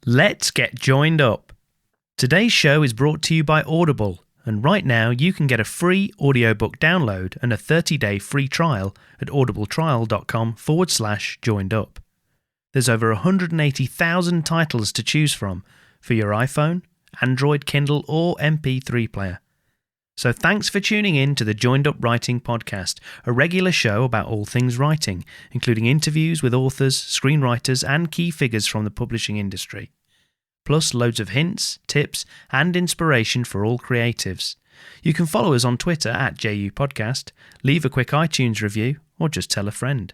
Let's get joined up. Today's show is brought to you by Audible, and right now you can get a free audiobook download and a 30-day free trial at audibletrial.com/joinedup. There's over 180,000 titles to choose from for your iPhone, Android, Kindle or MP3 player. So thanks for tuning in to the Joined Up Writing Podcast, a regular show about all things writing, including interviews with authors, screenwriters and key figures from the publishing industry. Plus loads of hints, tips and inspiration for all creatives. You can follow us on Twitter at JU Podcast, leave a quick iTunes review or just tell a friend.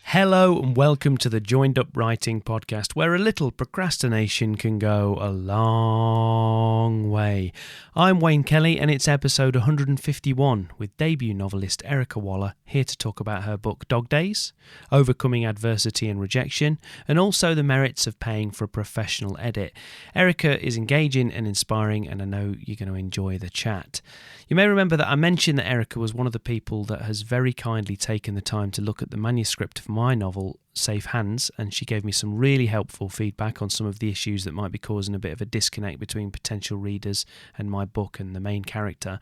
Hello and welcome to the Joined Up Writing Podcast, where a little procrastination can go a long way. I'm Wayne Kelly and it's episode 151 with debut novelist Ericka Waller here to talk about her book Dog Days, overcoming adversity and rejection, and also the merits of paying for a professional edit. Ericka is engaging and inspiring and I know you're going to enjoy the chat. You may remember that I mentioned that Ericka was one of the people that has very kindly taken the time to look at the manuscript of my novel, Safe Hands, and she gave me some really helpful feedback on some of the issues that might be causing a bit of a disconnect between potential readers and my book and the main character.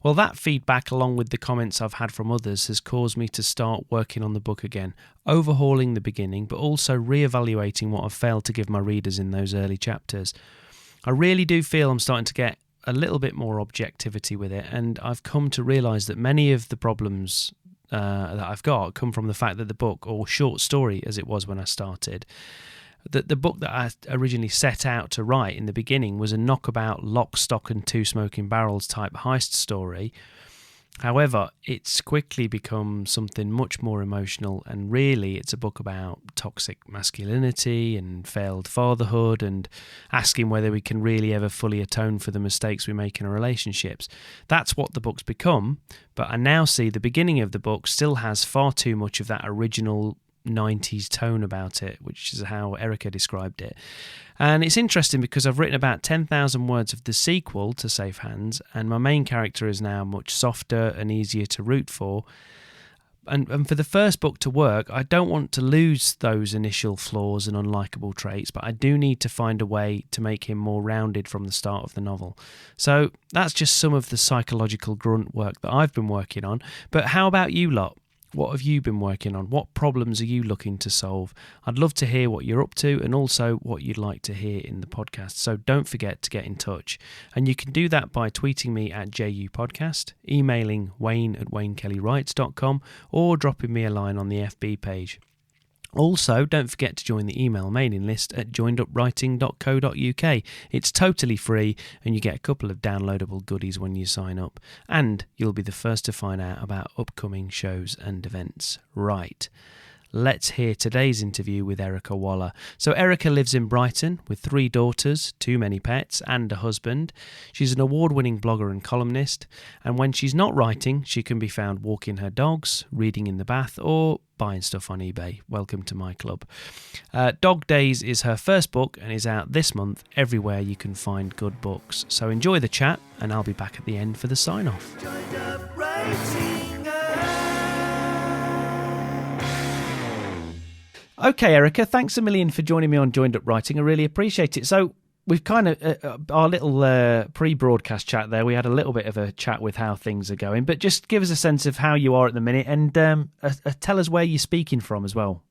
Well, that feedback, along with the comments I've had from others, has caused me to start working on the book again, overhauling the beginning, but also re-evaluating what I've failed to give my readers in those early chapters. I really do feel I'm starting to get a little bit more objectivity with it, and I've come to realise that many of the problems that I've got come from the fact that the book, or short story as it was when I started, that the book that I originally set out to write in the beginning was a knockabout lock, stock and two smoking barrels type heist story. However, it's quickly become something much more emotional, and really it's a book about toxic masculinity and failed fatherhood and asking whether we can really ever fully atone for the mistakes we make in our relationships. That's what the book's become, but I now see the beginning of the book still has far too much of that original 90s tone about it, which is how Ericka described it. And it's interesting because I've written about 10,000 words of the sequel to Safe Hands, and my main character is now much softer and easier to root for. And for the first book to work, I don't want to lose those initial flaws and unlikable traits, but I do need to find a way to make him more rounded from the start of the novel. So that's just some of the psychological grunt work that I've been working on. But how about you lot? What have you been working on? What problems are you looking to solve? I'd love to hear what you're up to and also what you'd like to hear in the podcast. So don't forget to get in touch. And you can do that by tweeting me at JU Podcast, emailing wayne@waynekellywrites.com or dropping me a line on the FB page. Also, don't forget to join the email mailing list at joinedupwriting.co.uk. It's totally free and you get a couple of downloadable goodies when you sign up. And you'll be the first to find out about upcoming shows and events. Right. Let's hear today's interview with Ericka Waller. So Ericka lives in Brighton with 3 daughters, too many pets, and a husband. She's an award-winning blogger and columnist, and when she's not writing, she can be found walking her dogs, reading in the bath, or buying stuff on eBay. Welcome to my club. Dog Days is her first book and is out this month everywhere you can find good books. So enjoy the chat, and I'll be back at the end for the sign-off. Okay, Ericka, thanks a million for joining me on Joined Up Writing. I really appreciate it. So we've kind of, our little pre-broadcast chat there, we had a little bit of a chat with how things are going, but just give us a sense of how you are at the minute and tell us where you're speaking from as well.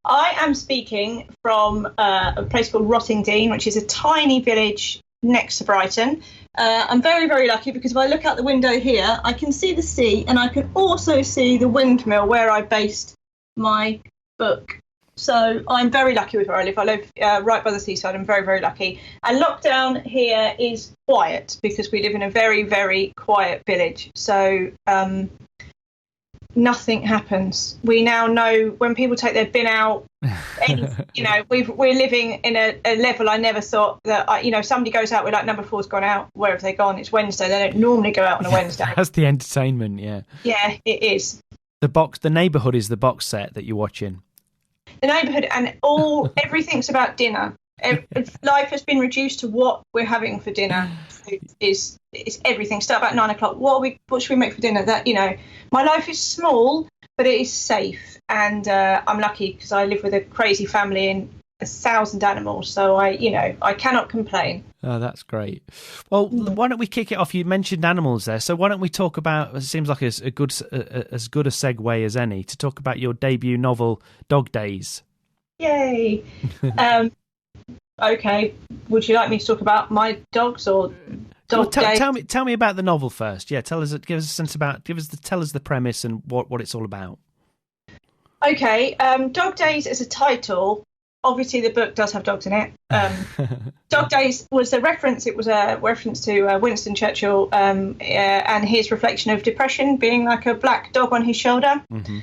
I am speaking from a place called Rottingdean, which is a tiny village next to Brighton. I'm very, very lucky because if I look out the window here, I can see the sea and I can also see the windmill where I based my book. So I'm very lucky with where I live. I live right by the seaside. I'm very, very lucky. And lockdown here is quiet because we live in a very, very quiet village. So nothing happens. We now know when people take their bin out. We're living in a level I never thought that. Somebody goes out with like number 4's gone out. Where have they gone? It's Wednesday. They don't normally go out on a Wednesday. That's the entertainment. Yeah. Yeah, it is. The neighbourhood is the box set that you're watching. The neighbourhood and everything's about dinner. Life has been reduced to what we're having for dinner. Is everything. Start about 9 o'clock. What should we make for dinner? That, my life is small, but it is safe, and I'm lucky because I live with a crazy family and 1,000 animals, so I cannot complain. Oh, that's great. Well, why don't we kick it off? You mentioned animals there, so why don't we talk about? It seems like as good a segue as any to talk about your debut novel, Dog Days. Yay! Okay, would you like me to talk about my dogs or Dog Days? Tell me about the novel first. Yeah, tell us the premise and what it's all about. Okay, Dog Days as a title. Obviously, the book does have dogs in it. Dog Days was a reference. It was a reference to Winston Churchill and his reflection of depression being like a black dog on his shoulder. Mm-hmm.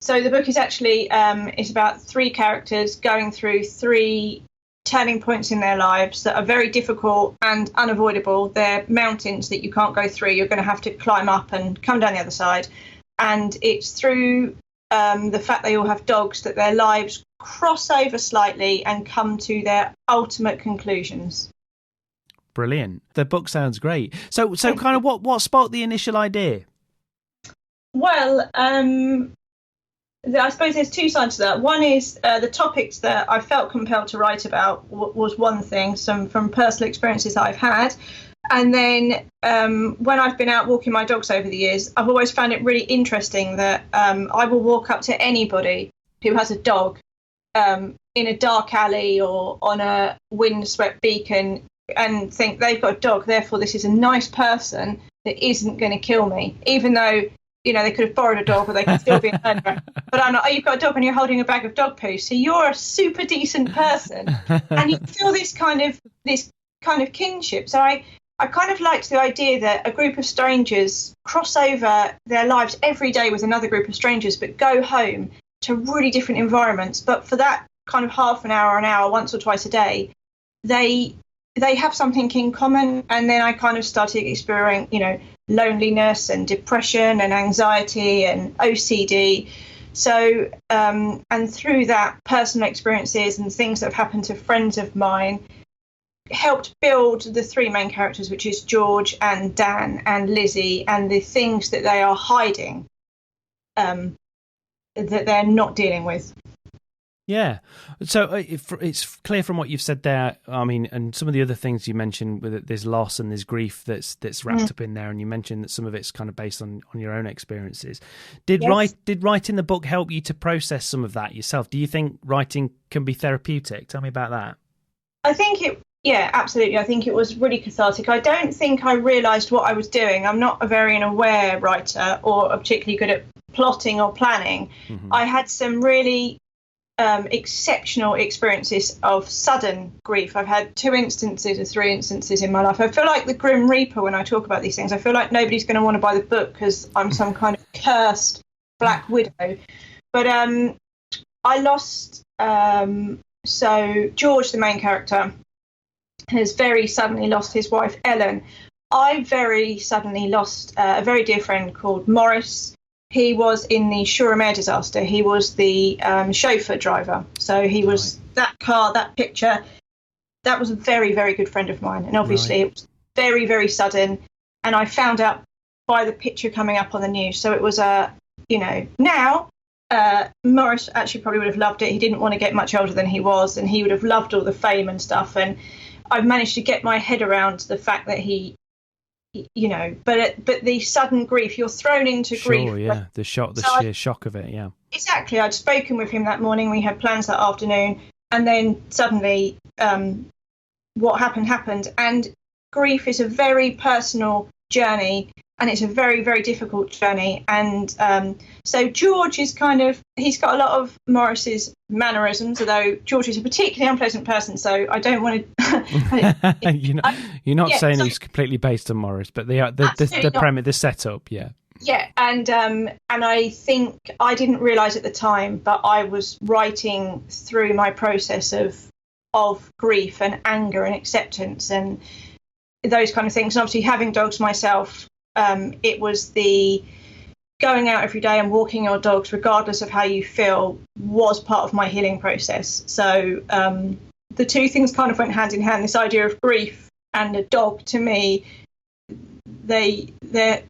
So the book is actually is about 3 characters going through 3 turning points in their lives that are very difficult and unavoidable. They're mountains that you can't go through. You're going to have to climb up and come down the other side. And it's through the fact they all have dogs that their lives cross over slightly and come to their ultimate conclusions. Brilliant. The book sounds great. So kind of what sparked the initial idea? Well, I suppose there's 2 sides to that. One is the topics that I felt compelled to write about was one thing, some from personal experiences that I've had. And then when I've been out walking my dogs over the years, I've always found it really interesting that I will walk up to anybody who has a dog in a dark alley or on a windswept beacon and think they've got a dog, therefore this is a nice person that isn't going to kill me, even though, they could have borrowed a dog or they could still be a murderer. But I'm not. Oh, you've got a dog and you're holding a bag of dog poo, so you're a super decent person. And you feel this kind of kinship. So I kind of liked the idea that a group of strangers cross over their lives every day with another group of strangers, but go home to really different environments. But for that kind of half an hour, once or twice a day, they have something in common. And then I kind of started exploring, loneliness and depression and anxiety and OCD. So, and through that, personal experiences and things that have happened to friends of mine helped build the 3 main characters, which is George and Dan and Lizzie, and the things that they are hiding that they're not dealing with. Yeah. So it's clear from what you've said there, I mean, and some of the other things you mentioned, with it, there's loss and there's grief that's wrapped up in there, and you mentioned that some of it's kind of based on your own experiences. Did writing the book help you to process some of that yourself? Do you think writing can be therapeutic? Tell me about that. I think yeah, absolutely. I think it was really cathartic. I don't think I realised what I was doing. I'm not a very aware writer or particularly good at plotting or planning. Mm-hmm. I had some really exceptional experiences of sudden grief. I've had 2 instances or 3 instances in my life. I feel like the Grim Reaper when I talk about these things. I feel like nobody's going to want to buy the book because I'm some kind of cursed Black Widow. But I lost... so George, the main character, has very suddenly lost his wife, Ellen. I very suddenly lost a very dear friend called Morris. He was in the Shurham air disaster. He was the chauffeur driver. So he was that car, that picture. That was a very, very good friend of mine. And obviously it was very, very sudden. And I found out by the picture coming up on the news. So it was now Morris actually probably would have loved it. He didn't want to get much older than he was, and he would have loved all the fame and stuff. And I've managed to get my head around the fact that he but the sudden grief, you're thrown into grief. Sure, yeah, the sheer shock of it, yeah. Exactly. I'd spoken with him that morning. We had plans that afternoon, and then suddenly what happened. And grief is a very personal journey, and it's a very, very difficult journey. And so George is he's got a lot of Morris's mannerisms, although George is a particularly unpleasant person, so I don't want to... You're not saying he's completely based on Morris, but the premise, the setup, yeah. Yeah, and I think I didn't realise at the time, but I was writing through my process of grief and anger and acceptance and those kind of things. And obviously having dogs myself, it was the going out every day and walking your dogs, regardless of how you feel, was part of my healing process. So the two things kind of went hand in hand. This idea of grief and a dog, to me, they're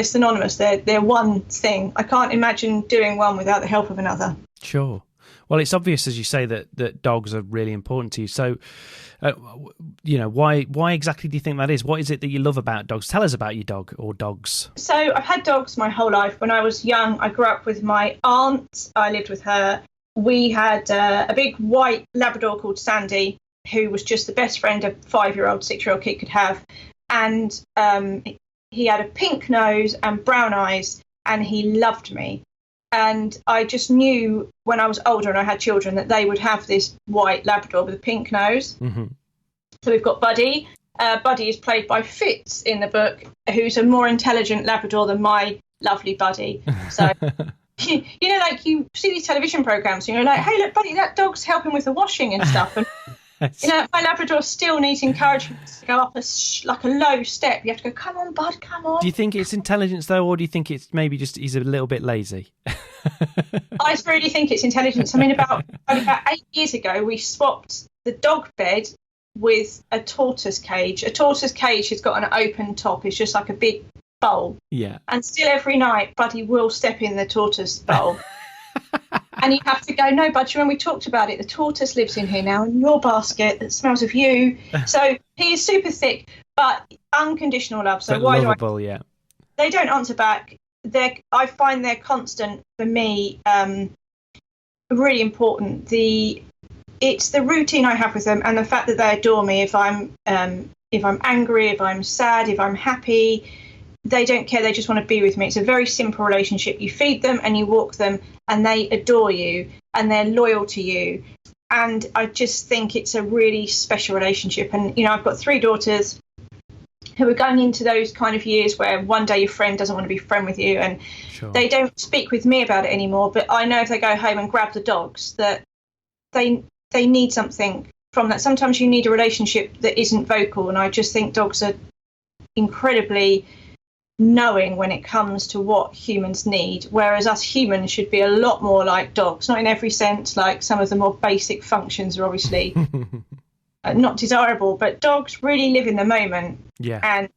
synonymous. They're one thing. I can't imagine doing one without the help of another. Sure. Well, it's obvious, as you say, that dogs are really important to you. So, why exactly do you think that is? What is it that you love about dogs? Tell us about your dog or dogs. So I've had dogs my whole life. When I was young, I grew up with my aunt. I lived with her. We had a big white Labrador called Sandy, who was just the best friend a 5-year-old, 6-year-old kid could have. And he had a pink nose and brown eyes, and he loved me. And I just knew when I was older and I had children that they would have this white Labrador with a pink nose. Mm-hmm. So we've got Buddy. Buddy is played by Fitz in the book, who's a more intelligent Labrador than my lovely Buddy. So, like you see these television programs and you're like, hey, look, Buddy, that dog's helping with the washing and stuff. And, my Labrador still needs encouragement to go up like a low step. You have to go, come on, Bud, come on. Do you think it's intelligence, though, or do you think it's maybe just he's a little bit lazy? I really think it's intelligence. I mean, about 8 years ago, we swapped the dog bed with a tortoise cage. A tortoise cage has got an open top. It's just like a big bowl. Yeah. And still every night, Buddy will step in the tortoise bowl. And you have to go, no, Budgie, when we talked about it, the tortoise lives in here now, in your basket that smells of you. So he is super thick, but unconditional love. So but why lovable, do I... yeah. They don't answer back. I find they're constant for me, really important. It's the routine I have with them and the fact that they adore me. If I'm angry, if I'm sad, if I'm happy, they don't care. They just want to be with me. It's a very simple relationship. You feed them and you walk them and they adore you and they're loyal to you. And I just think it's a really special relationship. And, I've got 3 daughters who are going into those kind of years where one day your friend doesn't want to be friend with you and sure. They don't speak with me about it anymore. But I know if they go home and grab the dogs that they need something from that. Sometimes you need a relationship that isn't vocal. And I just think dogs are incredibly knowing when it comes to what humans need, whereas us humans should be a lot more like dogs, not in every sense, like some of the more basic functions are obviously not desirable, but dogs really live in the moment. Yeah. And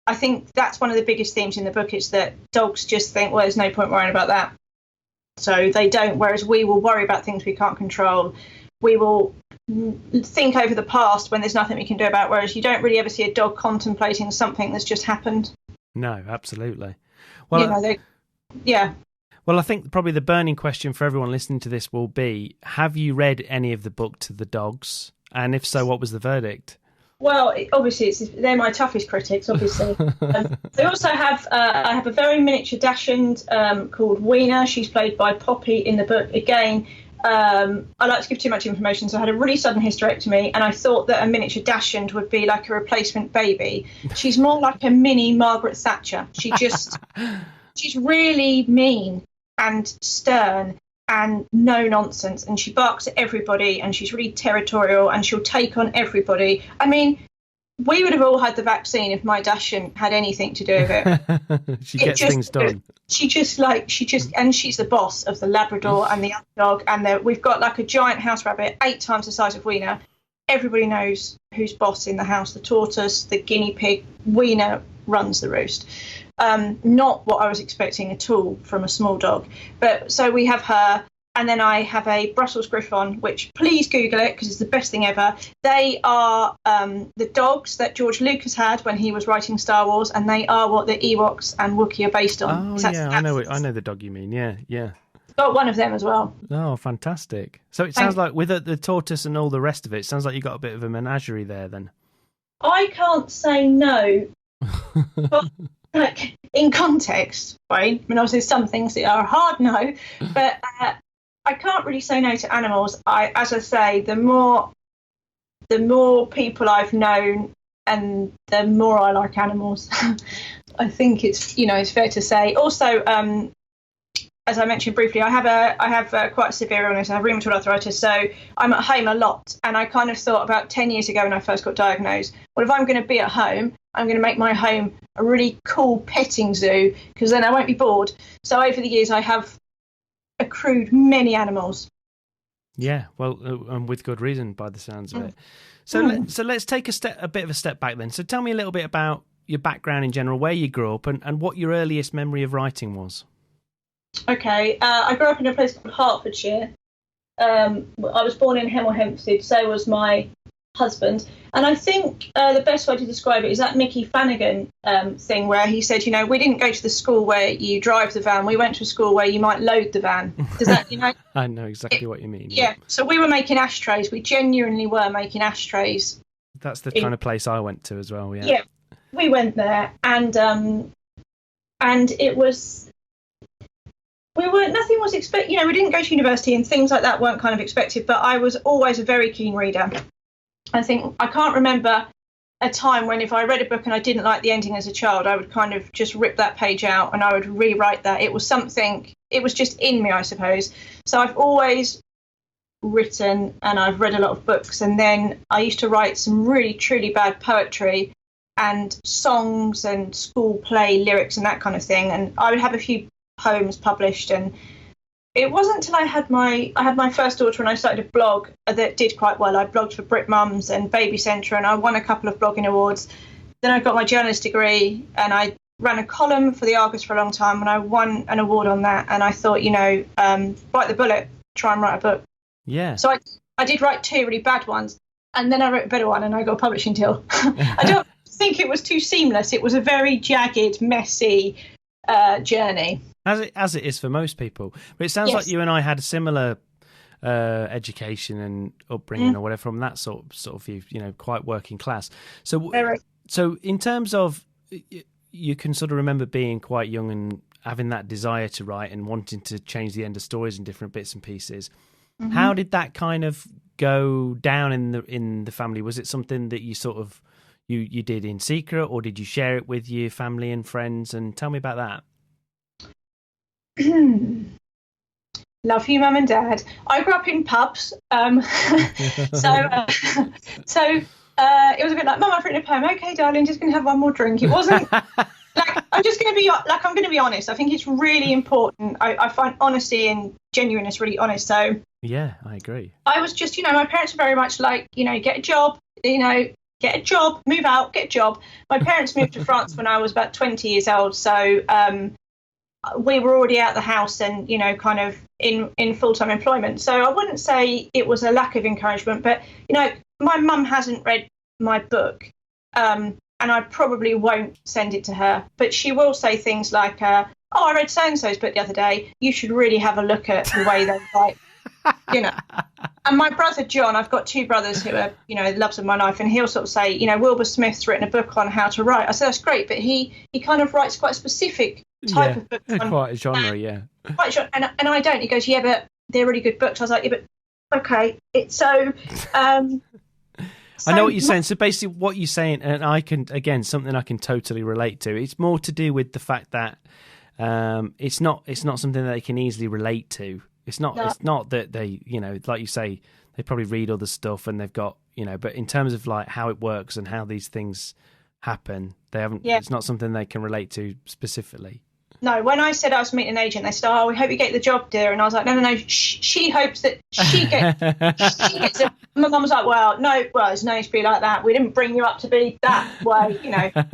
I think that's one of the biggest themes in the book is that dogs just think, well, there's no point worrying about that. So they don't, whereas we will worry about things we can't control. We will think over the past when there's nothing we can do about, whereas you don't really ever see a dog contemplating something that's just happened. No, absolutely. Well, yeah. Well, I think probably the burning question for everyone listening to this will be, have you read any of the book to the dogs? And if so, what was the verdict? Well, obviously, they're my toughest critics, obviously. I also have I have a very miniature dachshund called Weena. She's played by Poppy in the book. Again, I like to give too much information, so I had a really sudden hysterectomy, and I thought that a miniature dachshund would be like a replacement baby. She's more like a mini Margaret Thatcher. She's really mean and stern and no nonsense, and she barks at everybody, and she's really territorial, and she'll take on everybody. I mean, we would have all had the vaccine if my dachshund had anything to do with it. She gets things done. And she's the boss of the Labrador and the other dog, and we've got like a giant house rabbit, 8 times the size of Weena. Everybody knows who's boss in the house, the tortoise, the guinea pig. Weena runs the roost. Not what I was expecting at all from a small dog. But so we have her, and then I have a Brussels Griffon, which please Google it because it's the best thing ever. They are the dogs that George Lucas had when he was writing Star Wars, and they are what the Ewoks and Wookiee are based on. Oh, yeah, I know the dog you mean. Yeah. Got one of them as well. Oh, fantastic. So it sounds like with the tortoise and all the rest of it, it sounds like you got a bit of a menagerie there then. I can't say no. But, like, in context, right? I mean, obviously some things that are a hard no, but I can't really say no to animals. As I say, the more people I've known and the more I like animals. I think it's fair to say. Also, as I mentioned briefly, I have quite a severe illness. I have rheumatoid arthritis, so I'm at home a lot. And I kind of thought about 10 years ago when I first got diagnosed, well, if I'm going to be at home, I'm going to make my home a really cool petting zoo, because then I won't be bored. So over the years, I have accrued many animals. Yeah, well, and with good reason by the sounds of it. So let's take a bit of a step back then. So tell me a little bit about your background in general, where you grew up, and what your earliest memory of writing was. Okay, I grew up in a place called Hertfordshire. I was born in Hemel Hempstead, so was my husband. And I think the best way to describe it is that Mickey Flanagan thing where he said, we didn't go to the school where you drive the van. We went to a school where you might load the van. Does that, I know exactly what you mean. Yeah. So we were making ashtrays. We genuinely were making ashtrays. That's the kind of place I went to as well. Yeah. Yeah. We went there, and it was. Nothing was expected. We didn't go to university, and things like that weren't kind of expected. But I was always a very keen reader. I can't remember a time when if I read a book and I didn't like the ending as a child, I would kind of just rip that page out and I would rewrite that. It was something. It was just in me, I suppose. So I've always written, and I've read a lot of books, and then I used to write some really truly bad poetry and songs and school play lyrics and that kind of thing, and I would have a few poems published. And it wasn't until I had my first daughter and I started a blog that did quite well. I blogged for Brit Mums and Baby Centre, and I won a couple of blogging awards. Then I got my journalist degree and I ran a column for the Argus for a long time, and I won an award on that. And I thought, bite the bullet, try and write a book. Yeah. So I did write 2 really bad ones, and then I wrote a better one and I got a publishing deal. I don't think it was too seamless. It was a very jagged, messy journey. As it is for most people. But it sounds like you and I had a similar education and upbringing or whatever from that sort of view, quite working class. So in terms of, you can sort of remember being quite young and having that desire to write and wanting to change the end of stories in different bits and pieces. Mm-hmm. How did that kind of go down in the family? Was it something that you sort of you did in secret, or did you share it with your family and friends? And tell me about that. Love you, Mum and Dad. I grew up in pubs, so it was a bit like, Mum, I've written a poem. Okay, darling, just going to have one more drink. It wasn't like I'm going to be honest. I think it's really important. I find honesty and genuineness really honest. So yeah, I agree. I was just, my parents were very much like, get a job, get a job, move out, get a job. My parents moved to France when I was about 20 years old, so we were already out the house and, kind of in full-time employment. So I wouldn't say it was a lack of encouragement, but, my mum hasn't read my book, and I probably won't send it to her. But she will say things like, I read so-and-so's book the other day. You should really have a look at the way they write, And my brother John, I've got 2 brothers who are, the loves of my life, and he'll sort of say, Wilbur Smith's written a book on how to write. I said, that's great, but he kind of writes quite a specific type of book. Quite a genre, yeah. Quite a genre, and I don't. He goes, yeah, but they're really good books. I was like, yeah, but okay. It's so... I know what you're saying. So basically what you're saying, and I can, again, something I can totally relate to, it's more to do with the fact that it's not something that they can easily relate to. It's not that they, like you say, they probably read other stuff and they've got, but in terms of like how it works and how these things happen, they haven't, it's not something they can relate to specifically. No, when I said I was meeting an agent, they said, we hope you get the job, dear. And I was like, no, she hopes that she gets it. My mum was like, it's no need to be like that. We didn't bring you up to be that way,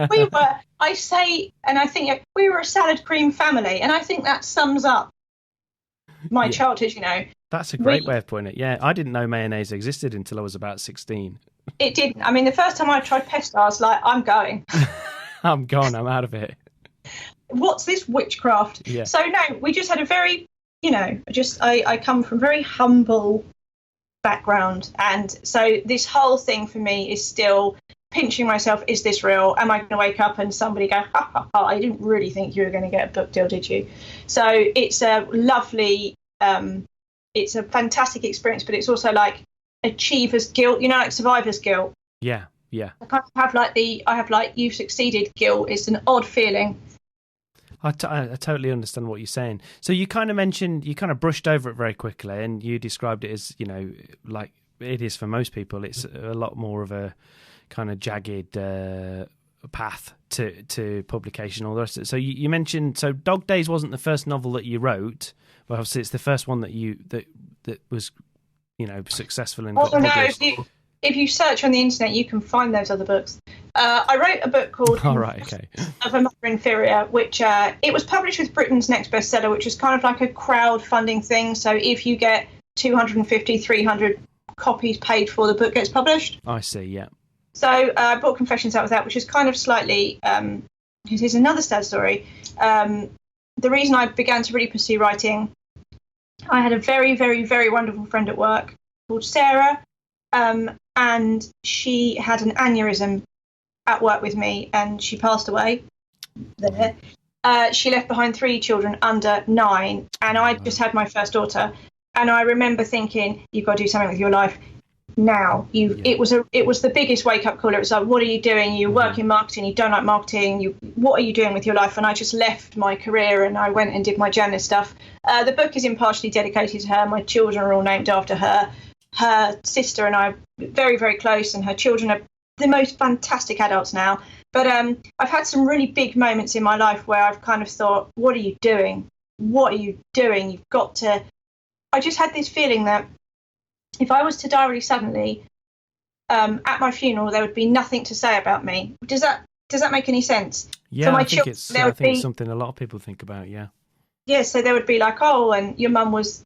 We were, I say, and I think we were a salad cream family. And I think that sums up my childhood, That's a great way of putting it. Yeah, I didn't know mayonnaise existed until I was about 16. It didn't. I mean, the first time I tried pesto, I was like, I'm going. I'm gone. I'm out of it. What's this witchcraft? Yeah. So no, we just had a very, I come from a very humble background, and so this whole thing for me is still pinching myself. Is this real? Am I going to wake up and somebody go, ha ha ha, I didn't really think you were going to get a book deal, did you? So it's a lovely, it's a fantastic experience, but it's also like achiever's guilt, like survivor's guilt. Yeah. I kind of have like you've succeeded guilt. It's an odd feeling. I totally understand what you're saying. So you kind of mentioned, you kind of brushed over it very quickly, and you described it as, like it is for most people. It's a lot more of a kind of jagged path to publication, all the rest of it. So you mentioned, so Dog Days wasn't the first novel that you wrote. Well, obviously it's the first one that was successful and Oh got no, published. if you search on the internet, you can find those other books. I wrote a book called All right, okay. Of a Mother Inferior, which it was published with Britain's Next Bestseller, which is kind of like a crowdfunding thing. So if you get 250, 300 copies paid for, the book gets published. I see, yeah. So I brought Confessions out with that, which is kind of slightly, here's another sad story. The reason I began to really pursue writing, I had a very, very, very wonderful friend at work called Sarah, and she had an aneurysm at work with me, and she passed away there. She left behind 3 children under 9, and I just had my first daughter. And I remember thinking, you've got to do something with your life now. It was the biggest wake up call. It was like, what are you doing? You work in marketing, you don't like marketing. What are you doing with your life? And I just left my career and I went and did my journalist stuff. The book is impartially dedicated to her. My children are all named after her. Her sister and I are very, very close, and her children are the most fantastic adults now. But I've had some really big moments in my life where I've kind of thought, what are you doing? What are you doing? You've got to... I just had this feeling that if I was to die really suddenly, at my funeral, there would be nothing to say about me. Does that make any sense? Yeah, For my I think it's something a lot of people think about, yeah. Yeah, so there would be like, oh, and your mum was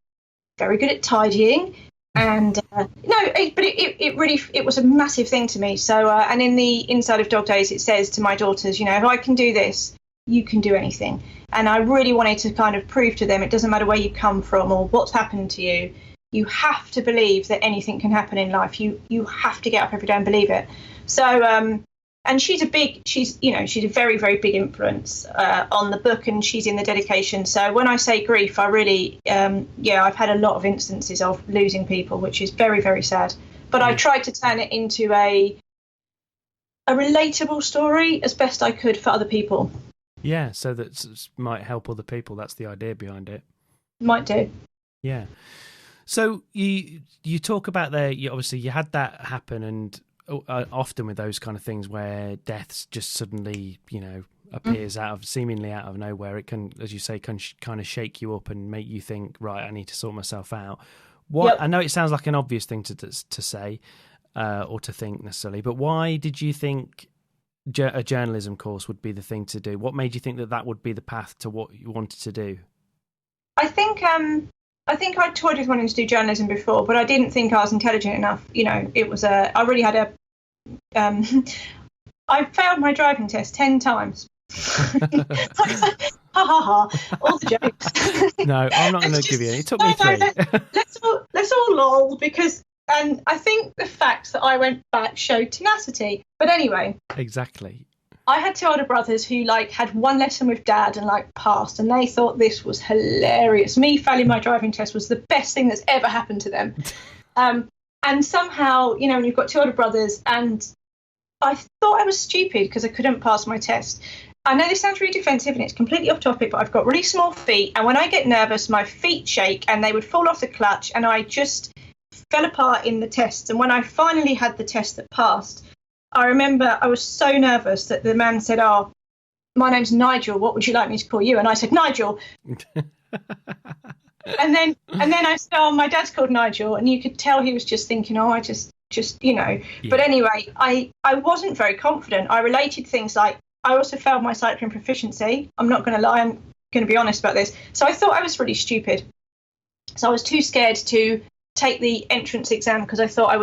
very good at tidying. And it was a massive thing to me. So, and in the inside of Dog Days, it says to my daughters, if I can do this, you can do anything. And I really wanted to kind of prove to them, it doesn't matter where you come from or what's happened to you. You have to believe that anything can happen in life. You have to get up every day and believe it. So, and she's a very, very big influence on the book, and she's in the dedication. So when I say grief, I really, I've had a lot of instances of losing people, which is very, very sad. But I tried to turn it into a relatable story as best I could for other people. Yeah, so that might help other people. That's the idea behind it. Might do. Yeah. So you talk about obviously you had that happen, and often with those kind of things where death just suddenly, appears seemingly out of nowhere, it can, as you say, kind of shake you up and make you think, right, I need to sort myself out. Yep. I know it sounds like an obvious thing to say or to think necessarily, but why did you think a journalism course would be the thing to do? What made you think that would be the path to what you wanted to do? I think I toyed with wanting to do journalism before, but I didn't think I was intelligent enough. It was I really had I failed my driving test 10 times. Ha ha ha! All the jokes. No, I'm not going to give you any. It took me 3. Let's all lol, because and I think the facts that I went back showed tenacity. But anyway, exactly. I had 2 older brothers who had 1 lesson with dad and passed, and they thought this was hilarious. Me failing my driving test was the best thing that's ever happened to them. And somehow, when you've got 2 older brothers, and I thought I was stupid because I couldn't pass my test. I know this sounds really defensive and it's completely off topic, but I've got really small feet, and when I get nervous, my feet shake and they would fall off the clutch, and I just fell apart in the tests. And when I finally had the test that passed, I remember I was so nervous that the man said, "Oh, my name's Nigel. What would you like me to call you?" And I said, "Nigel." and then I said, "Oh, my dad's called Nigel," and you could tell he was just thinking, "Oh, I just Yeah. But anyway, I wasn't very confident. I related things like I also failed my cycling proficiency. I'm not going to lie. I'm going to be honest about this. So I thought I was really stupid. So I was too scared to take the entrance exam because I thought I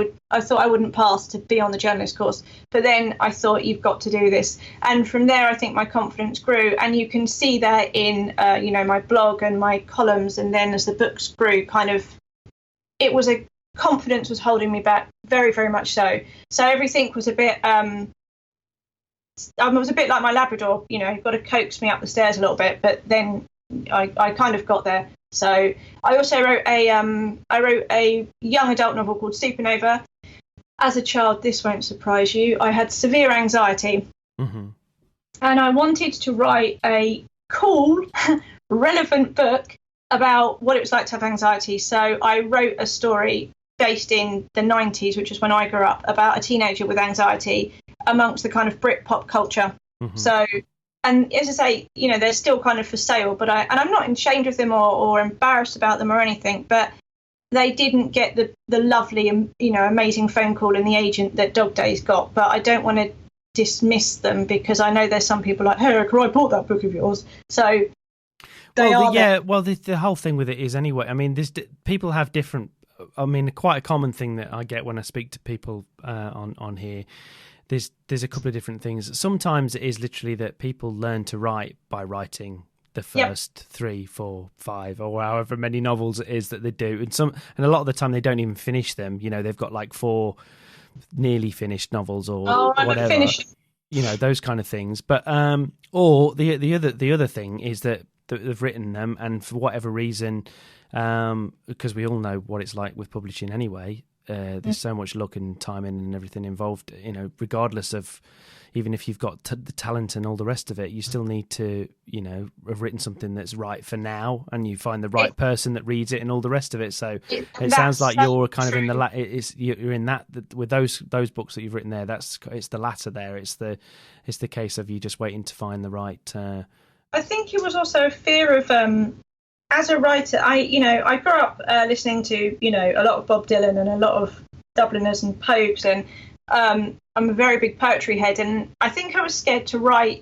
wouldn't pass to be on the journalist course. But then I thought, you've got to do this. And from there, I think my confidence grew. And you can see that in, my blog and my columns. And then as the books grew, confidence was holding me back very, very much so. So everything was a bit, it was a bit like my Labrador, you've got to coax me up the stairs a little bit. But then I kind of got there. So I also wrote a young adult novel called Supernova. As a child, this won't surprise you, I had severe anxiety. Mm-hmm. And I wanted to write a cool, relevant book about what it was like to have anxiety. So I wrote a story based in the 90s, which is when I grew up, about a teenager with anxiety amongst the kind of Brit pop culture. Mm-hmm. So, and as I say, they're still kind of for sale, but I'm not ashamed of them or embarrassed about them or anything. But they didn't get the lovely and, amazing phone call in the agent that Dog Days got. But I don't want to dismiss them, because I know there's some people like, hey, Ericka, I bought that book of yours. So the whole thing with it is, anyway, I mean, people have different, I mean, quite a common thing that I get when I speak to people on here, there's a couple of different things. Sometimes it is literally that people learn to write by writing the first 3, 4, 5, or however many novels it is that they do, and a lot of the time they don't even finish them. They've got like 4 nearly finished novels or whatever. Finished. Those kind of things. But or the other thing is that they've written them, and for whatever reason, because we all know what it's like with publishing anyway. There's so much luck and timing and everything involved. Regardless of, even if you've got the talent and all the rest of it, you still need to, have written something that's right for now, and you find the right person that reads it and all the rest of it. So it sounds like you're kind of in the you're in that with those books that you've written there. It's the latter there. It's the case of you just waiting to find the right. I think it was also a fear of. As a writer, I grew up listening to, a lot of Bob Dylan and a lot of Dubliners and Pogues, and I'm a very big poetry head, and I think I was scared to write.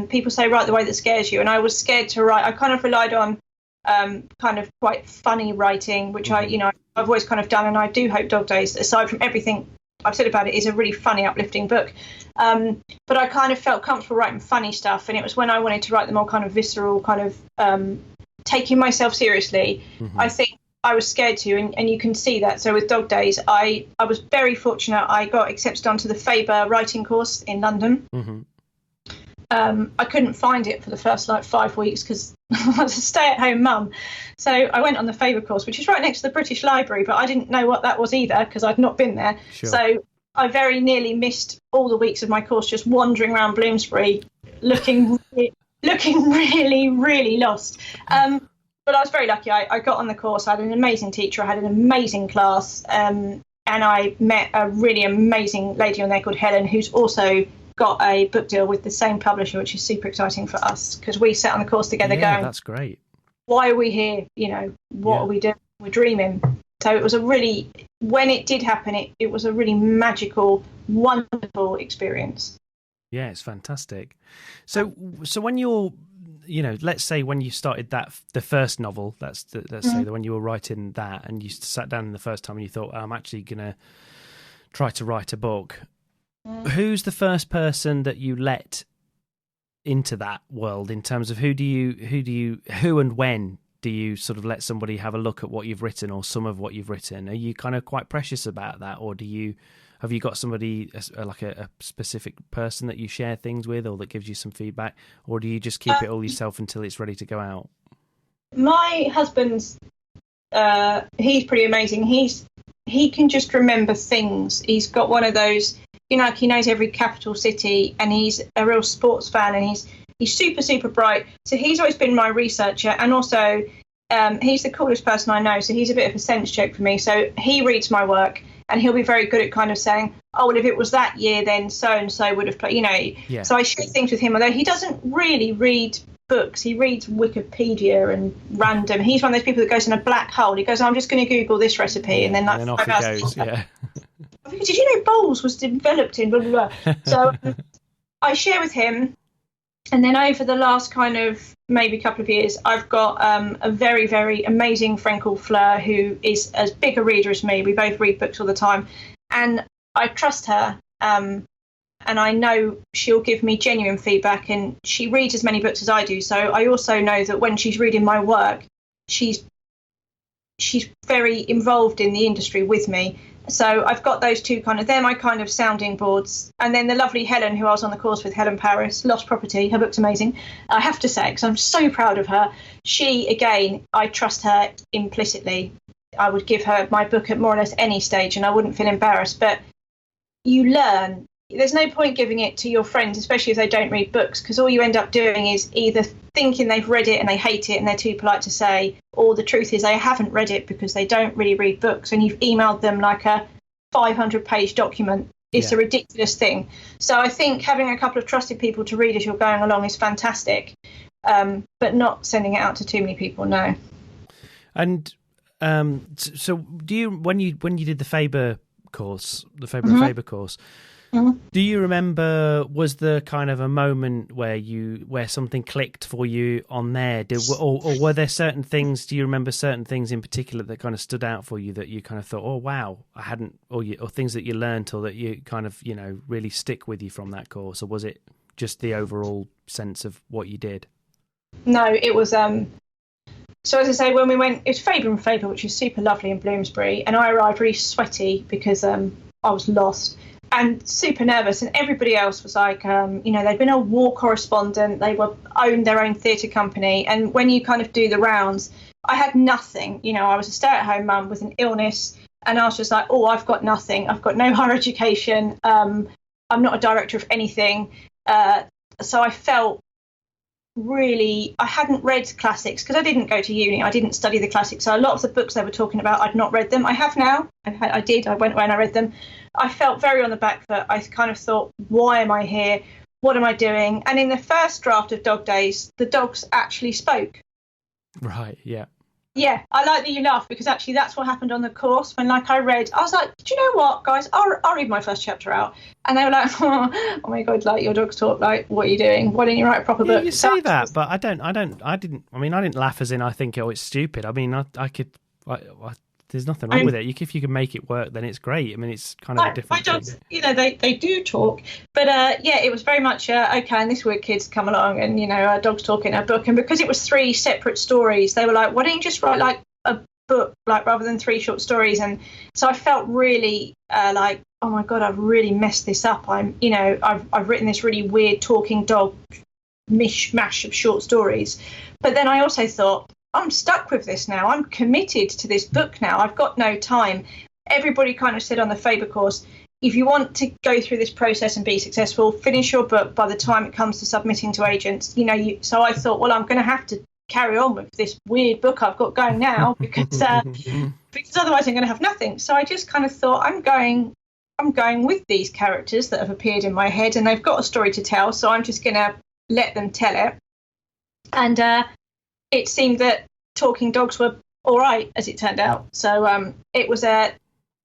People say write the way that scares you, and I was scared to write. I kind of relied on kind of quite funny writing, which I've always kind of done, and I do hope Dog Days, aside from everything I've said about it, is a really funny, uplifting book. But I kind of felt comfortable writing funny stuff, and it was when I wanted to write the more kind of visceral, kind of taking myself seriously, I think I was scared to, and you can see that. So with Dog Days, I was very fortunate. I got accepted onto the Faber writing course in London. I couldn't find it for the first 5 weeks because I was a stay-at-home mum. So I went on the Faber course, which is right next to the British Library, but I didn't know what that was either because I'd not been there. Sure. So I very nearly missed all the weeks of my course just wandering around Bloomsbury, looking really, really lost. But I was very lucky. I got on the course. I had an amazing teacher. I had an amazing class. And I met a really amazing lady on there called Helen, who's also got a book deal with the same publisher, which is super exciting for us because we sat on the course together going, that's great. Why are we here? What are we doing? We're dreaming. So it was when it did happen, it was a really magical, wonderful experience. Yeah, it's fantastic. So when you're, let's say when you started the first novel, let's say that when you were writing that and you sat down the first time and you thought, I'm actually going to try to write a book. Who's the first person that you let into that world in terms of who and when do you sort of let somebody have a look at what you've written or some of what you've written? Are you kind of quite precious about that, or have you got somebody like a specific person that you share things with or that gives you some feedback, or do you just keep it all yourself until it's ready to go out? My husband's he's pretty amazing. He can just remember things. He's got one of those, like he knows every capital city, and he's a real sports fan, and he's super, super bright. So he's always been my researcher, and also he's the coolest person I know. So he's a bit of a sense check for me. So he reads my work, and he'll be very good at kind of saying, oh, well, if it was that year, then so-and-so would have played, Yeah. So I share things with him, although he doesn't really read books. He reads Wikipedia and random. He's one of those people that goes in a black hole. He goes, I'm just going to Google this recipe, and then off he goes, yeah. Did you know bowls was developed in blah, blah, blah. So I share with him. And then over the last kind of maybe couple of years, I've got a very, very amazing friend called Fleur, who is as big a reader as me. We both read books all the time. And I trust her. And I know she'll give me genuine feedback. And she reads as many books as I do. So I also know that when she's reading my work, she's very involved in the industry with me. So I've got those two they're my kind of sounding boards. And then the lovely Helen, who I was on the course with, Helen Paris, Lost Property, her book's amazing. I have to say, because I'm so proud of her. She, again, I trust her implicitly. I would give her my book at more or less any stage and I wouldn't feel embarrassed. But you learn. There's no point giving it to your friends, especially if they don't read books, because all you end up doing is either thinking they've read it and they hate it and they're too polite to say, or the truth is they haven't read it because they don't really read books and you've emailed them like a 500-page document. It's a ridiculous thing. So I think having a couple of trusted people to read as you're going along is fantastic, but not sending it out to too many people, no. And So do you when you did the Faber course, the Faber Mm-hmm. and Faber course, do you remember, was there kind of a moment where something clicked for you on there? Or were there certain things, do you remember certain things in particular that kind of stood out for you that you kind of thought, oh wow, I hadn't, or things that you learnt or that you kind of, really stick with you from that course? Or was it just the overall sense of what you did? No, it was so as I say, when we went, it was Faber and Faber, which is super lovely in Bloomsbury, and I arrived really sweaty because I was lost and super nervous, and everybody else was like, they'd been a war correspondent, they owned their own theatre company, and when you kind of do the rounds, I had nothing. I was a stay-at-home mum with an illness, and I was just like, oh, I've got nothing. I've got no higher education. I'm not a director of anything. So I felt really, I hadn't read classics because I didn't go to uni. I didn't study the classics. So a lot of the books they were talking about, I'd not read them. I have now. I did. I went away and I read them. I felt very on the back foot. I kind of thought, why am I here? What am I doing? And in the first draft of Dog Days, the dogs actually spoke. Right, yeah. Yeah, I like that you laugh because actually that's what happened on the course when I read. I was like, do you know what, guys? I'll read my first chapter out. And they were like, oh my God, your dogs talk, what are you doing? Why don't you write a proper book? You say that, but I didn't laugh as in I think, oh, it's stupid. I mean, there's nothing wrong with it. If you can make it work, then it's great. I mean, it's kind of a different my dogs, thing. they do talk. But it was very much, okay, and this week kids come along and, dogs talk in a book. And because it was 3 separate stories, they were like, why don't you just write a book, rather than 3 short stories? And so I felt really oh my God, I've really messed this up. I've written this really weird talking dog mishmash of short stories. But then I also thought, I'm stuck with this now. I'm committed to this book now. I've got no time. Everybody kind of said on the Faber course, if you want to go through this process and be successful, finish your book by the time it comes to submitting to agents. So I thought, well, I'm going to have to carry on with this weird book I've got going now because otherwise I'm going to have nothing. So I just kind of thought, I'm going with these characters that have appeared in my head, and they've got a story to tell. So I'm just going to let them tell it. And it seemed that talking dogs were all right, as it turned out. So it was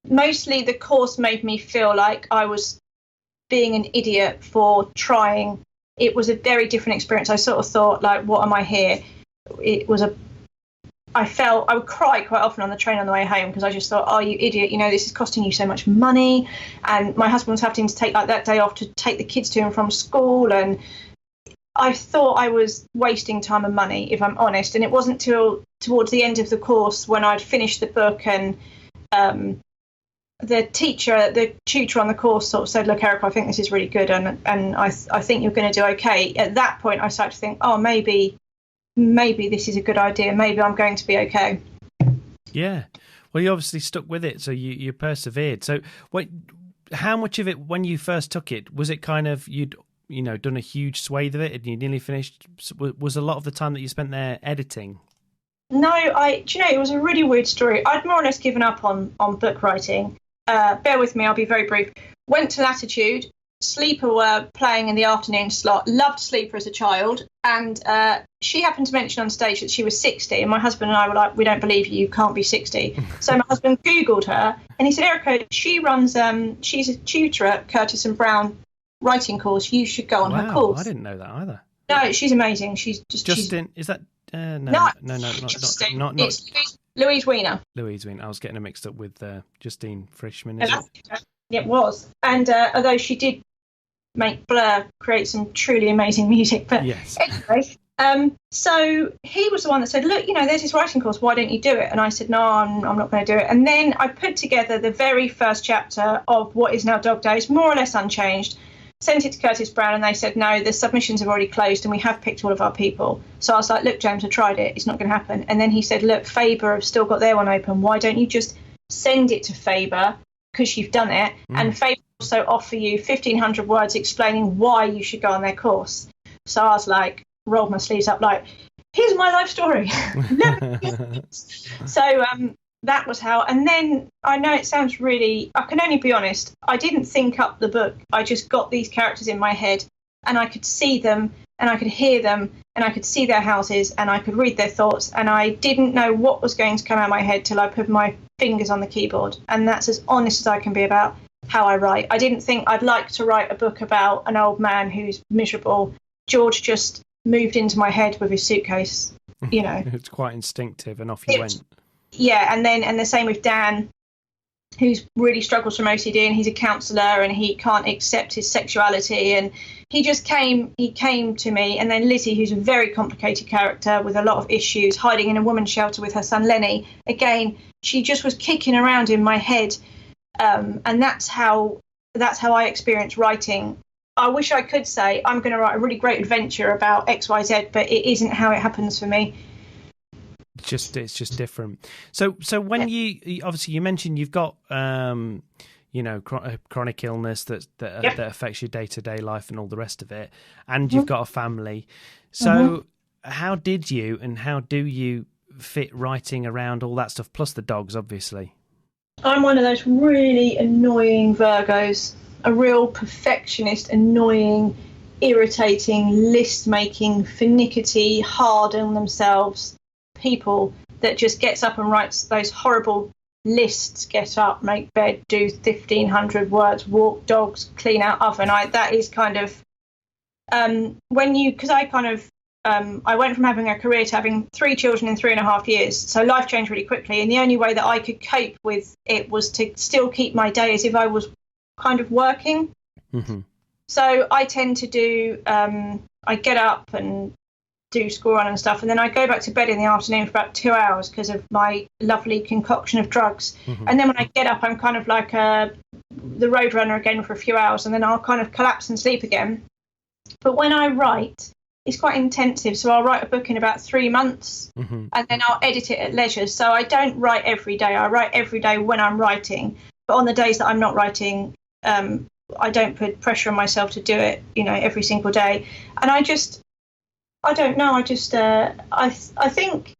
mostly the course made me feel like I was being an idiot for trying. It was a very different experience. I sort of thought, what am I here? I would cry quite often on the train on the way home because I just thought, oh, you idiot, this is costing you so much money. And my husband was having to take that day off to take the kids to and from school, and I thought I was wasting time and money, if I'm honest. And it wasn't till towards the end of the course when I'd finished the book and the tutor on the course sort of said, look, Ericka, I think this is really good and I think you're going to do okay. At that point, I started to think, oh, maybe this is a good idea. Maybe I'm going to be okay. Yeah. Well, you obviously stuck with it, so you persevered. So how much of it, when you first took it, was it kind of you'd done a huge swathe of it and you nearly finished? Was a lot of the time that you spent there editing? No, it was a really weird story. I'd more or less given up on book writing. Bear with me, I'll be very brief. Went to Latitude. Sleeper were playing in the afternoon slot. Loved Sleeper as a child. And she happened to mention on stage that she was 60. And my husband and I were like, we don't believe you can't be 60. So my husband Googled her and he said, Ericka, she runs, she's a tutor at Curtis and Brown writing course. You should go on her course. I didn't know that either. No, she's amazing. She's Justin. Is that no, Justin. not it's Louise Weiner. Louise Weiner. I was getting her mixed up with Justine Frischmann. Is it? It was. And although she did make Blur create some truly amazing music, but yes. Anyway, so he was the one that said, look, there's this writing course, why don't you do it? And I said, no, I'm not going to do it. And then I put together the very first chapter of what is now Dog Days, more or less unchanged, sent it to Curtis Brown, and they said, no, the submissions have already closed and we have picked all of our people. So I was like, look, James, I tried it. It's not going to happen. And then he said, look, Faber have still got their one open. Why don't you just send it to Faber because you've done it? And Faber also offer you 1,500 words explaining why you should go on their course. So I was like, rolled my sleeves up like, here's my life story. So that was how. And then I know it sounds really, I can only be honest, I didn't think up the book. I just got these characters in my head and I could see them and I could hear them, and I could see their houses, and I could read their thoughts, and I didn't know what was going to come out of my head till I put my fingers on the keyboard. And that's as honest as I can be about how I write. I didn't think I'd like to write a book about an old man who's miserable. George just moved into my head with his suitcase, you know. It's quite instinctive, and off you went. Yeah, and the same with Dan, who's really struggles from OCD, and he's a counsellor, and he can't accept his sexuality, and he came to me. And then Lizzie, who's a very complicated character with a lot of issues, hiding in a woman's shelter with her son Lenny. Again, she just was kicking around in my head, and that's how I experience writing. I wish I could say I'm going to write a really great adventure about XYZ, but it isn't how it happens for me. It's just different. So when you obviously you mentioned you've got chronic illness that affects your day-to-day life and all the rest of it, and you've got a family. So how did you and how do you fit writing around all that stuff, plus the dogs, obviously? I'm one of those really annoying Virgos, a real perfectionist, annoying, irritating, list-making, finicky, hard on themselves people that just gets up and writes those horrible lists: get up, make bed, do 1,500 words, walk dogs, clean out oven. That is kind of because I went from having a career to having 3 children in 3.5 years, so life changed really quickly, and the only way that I could cope with it was to still keep my day as if I was kind of working. So I tend to do I get up and do school run and stuff, and then I go back to bed in the afternoon for about 2 hours because of my lovely concoction of drugs. And then when I get up, I'm kind of like the roadrunner again for a few hours, and then I'll kind of collapse and sleep again. But when I write, it's quite intensive, so I'll write a book in about 3 months, and then I'll edit it at leisure. So I don't write every day. I write every day when I'm writing, but on the days that I'm not writing, I don't put pressure on myself to do it, every single day. And I don't know. I think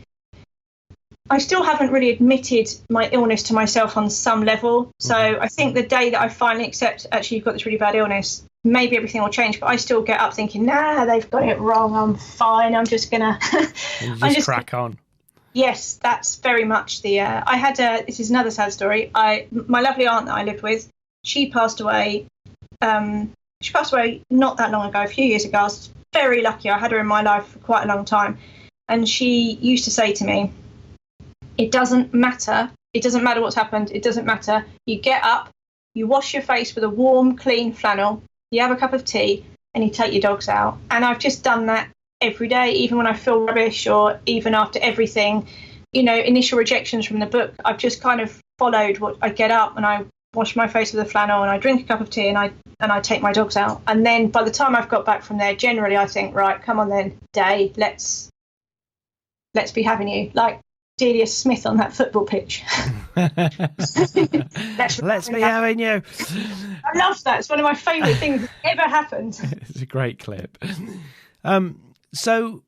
I still haven't really admitted my illness to myself on some level. So I think the day that I finally accept, actually, you've got this really bad illness, maybe everything will change. But I still get up thinking, nah, they've got it wrong. I'm fine. I'm just gonna crack on. Yes, that's very much the. I had this is another sad story. My lovely aunt that I lived with, she passed away. She passed away not that long ago, a few years ago. I was very lucky. I had her in my life for quite a long time, and she used to say to me, "It doesn't matter. It doesn't matter what's happened. It doesn't matter. You get up, you wash your face with a warm, clean flannel, you have a cup of tea, and you take your dogs out." And I've just done that every day, even when I feel rubbish, or even after everything, initial rejections from the book. I've just kind of followed what I get up and I wash my face with a flannel and I drink a cup of tea and I take my dogs out. And then by the time I've got back from there, generally I think, right, come on then, Day, let's be having you, like Delia Smith on that football pitch. let's be having you. I love that. It's one of my favourite things that ever happened. It's a great clip. So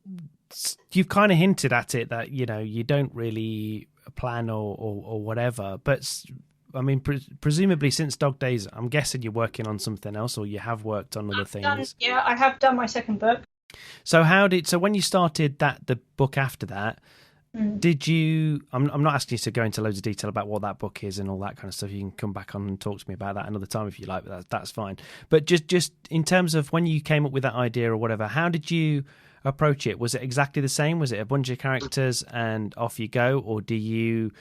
you've kind of hinted at it that, you don't really plan or whatever, but I mean, presumably since Dog Days, I'm guessing you're working on something else, or you have worked on other things. I have done my second book. So when you started the book after that, did you, I'm not asking you to go into loads of detail about what that book is and all that kind of stuff. You can come back on and talk to me about that another time if you like, but that's fine. But just in terms of when you came up with that idea or whatever, how did you approach it? Was it exactly the same? Was it a bunch of characters and off you go? Or do you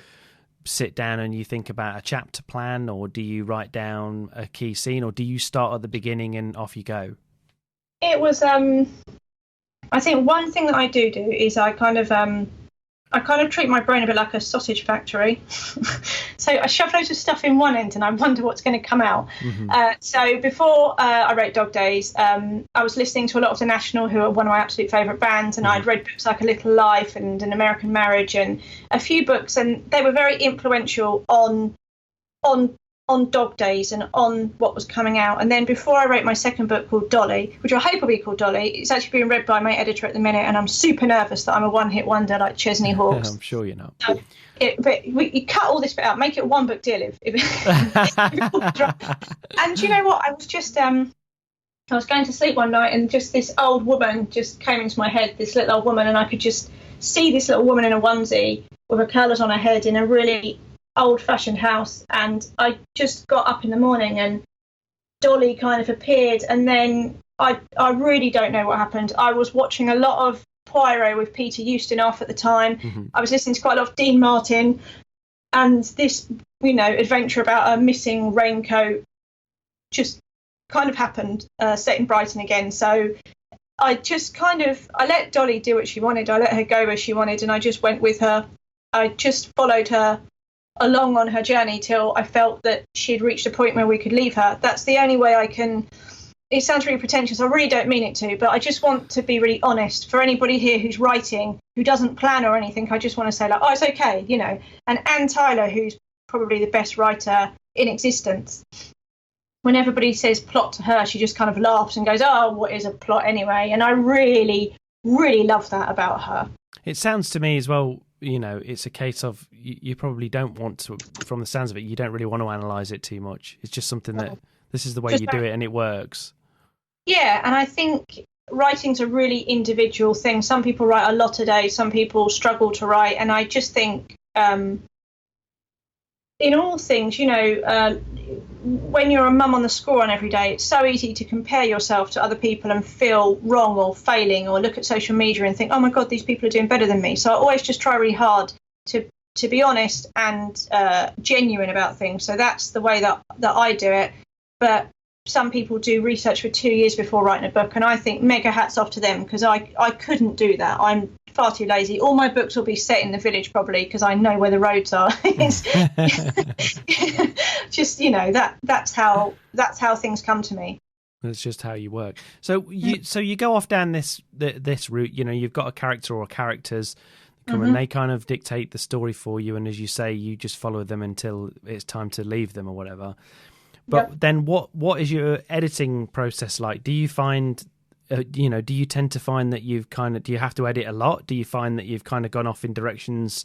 sit down and you think about a chapter plan, or do you write down a key scene, or do you start at the beginning and off you go? It was I think one thing that I do is I kind of treat my brain a bit like a sausage factory. So I shove loads of stuff in one end and I wonder what's going to come out. So before I wrote Dog Days, I was listening to a lot of The National, who are one of my absolute favourite bands, and I'd read books like A Little Life and An American Marriage and a few books, and they were very influential on Dog Days and on what was coming out. And then before I wrote my second book called Dolly, which I hope will be called Dolly, it's actually being read by my editor at the minute, and I'm super nervous that I'm a one-hit wonder like Chesney Hawkes. I'm sure you're not. But you cut all this bit out, make it a one-book deal. And you know what? I was just I was going to sleep one night and just this old woman just came into my head, this little old woman, and I could just see this little woman in a onesie with her curlers on her head in a really old-fashioned house. And I just got up in the morning and Dolly kind of appeared, and then I really don't know what happened. I was watching a lot of Poirot with Peter Ustinov at the time. Mm-hmm. I was listening to quite a lot of Dean Martin, and this, adventure about a missing raincoat just kind of happened, set in Brighton again. So I just I let Dolly do what she wanted. I let her go where she wanted, and I just went with her. I just followed her along on her journey till I felt that she'd reached a point where we could leave her. That's the only way I can. It sounds really pretentious. I really don't mean it to, but I just want to be really honest. For anybody here who's writing, who doesn't plan or anything, I just want to say, like, oh, it's okay, And Anne Tyler, who's probably the best writer in existence, when everybody says plot to her, she just kind of laughs and goes, oh, what is a plot anyway? And I really, really love that about her. It sounds to me as well, it's a case of you probably don't want to, from the sounds of it, you don't really want to analyse it too much. It's just something that this is the way you do it and it works. Yeah, and I think writing's a really individual thing. Some people write a lot a day, some people struggle to write. And I just think in all things, when you're a mum on the score run every day, it's so easy to compare yourself to other people and feel wrong or failing, or look at social media and think, oh my God, these people are doing better than me. So I always just try really hard to be honest and genuine about things. So that's the way that I do it. But some people do research for 2 years before writing a book, and I think mega hats off to them, because I couldn't do that. I'm far too lazy. All my books will be set in the village probably, because I know where the roads are. It's just that's how things come to me. That's just how you work. So you go off down this route. You've got a character or characters come and they kind of dictate the story for you, and as you say, you just follow them until it's time to leave them or whatever. But then what is your editing process like? Do you find, do you tend to find that do you have to edit a lot? Do you find that you've kind of gone off in directions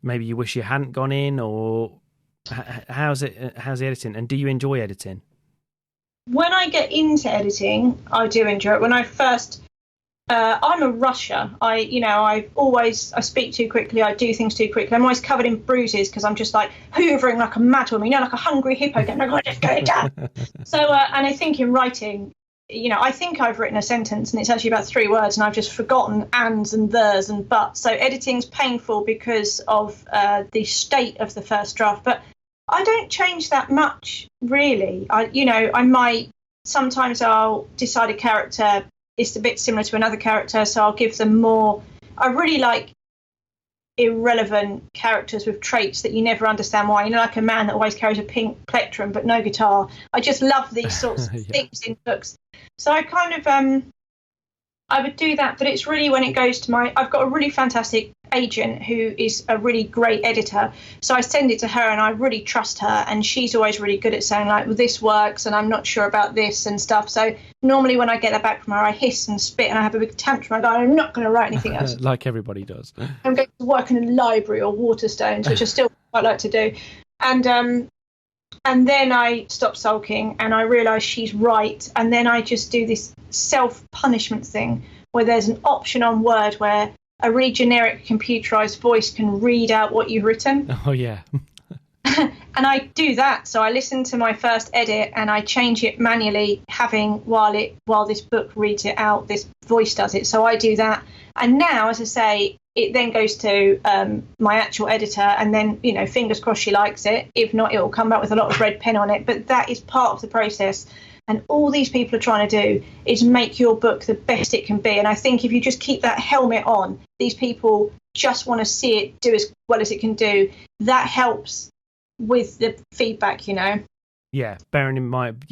maybe you wish you hadn't gone in, or how's the editing? And do you enjoy editing? When I get into editing, I do enjoy it. When I first, I'm a rusher. I speak too quickly. I do things too quickly. I'm always covered in bruises because I'm just like hoovering like a madwoman, like a hungry hippo going, oh, let's get it down. So, and I think in writing, I think I've written a sentence and it's actually about 3 words and I've just forgotten ands and thers and buts. So editing's painful because of the state of the first draft. But I don't change that much, really. Sometimes I'll decide a character is a bit similar to another character, so I'll give them more. I really like irrelevant characters with traits that you never understand why. Like a man that always carries a pink plectrum but no guitar. I just love these sorts of things in books. So I kind of I would do that, but it's really when it goes to I've got a really fantastic agent who is a really great editor. So I send it to her and I really trust her, and she's always really good at saying, like, well, this works and I'm not sure about this and stuff. So normally when I get that back from her, I hiss and spit and I have a big tantrum. I go, I'm not going to write anything else. Like everybody does. I'm going to work in a library or Waterstones, which I still quite like to do. And then I stop sulking and I realise she's right. And then I just do this self-punishment thing where there's an option on Word where a really generic computerised voice can read out what you've written. Oh, yeah. And I do that. So I listen to my first edit and I change it manually, while this book reads it out, this voice does it. So I do that. And now, as I say, it then goes to my actual editor, and then, fingers crossed she likes it. If not, it will come back with a lot of red pen on it. But that is part of the process. And all these people are trying to do is make your book the best it can be. And I think if you just keep that helmet on, these people just want to see it do as well as it can do. That helps with the feedback, Yeah, bearing in mind,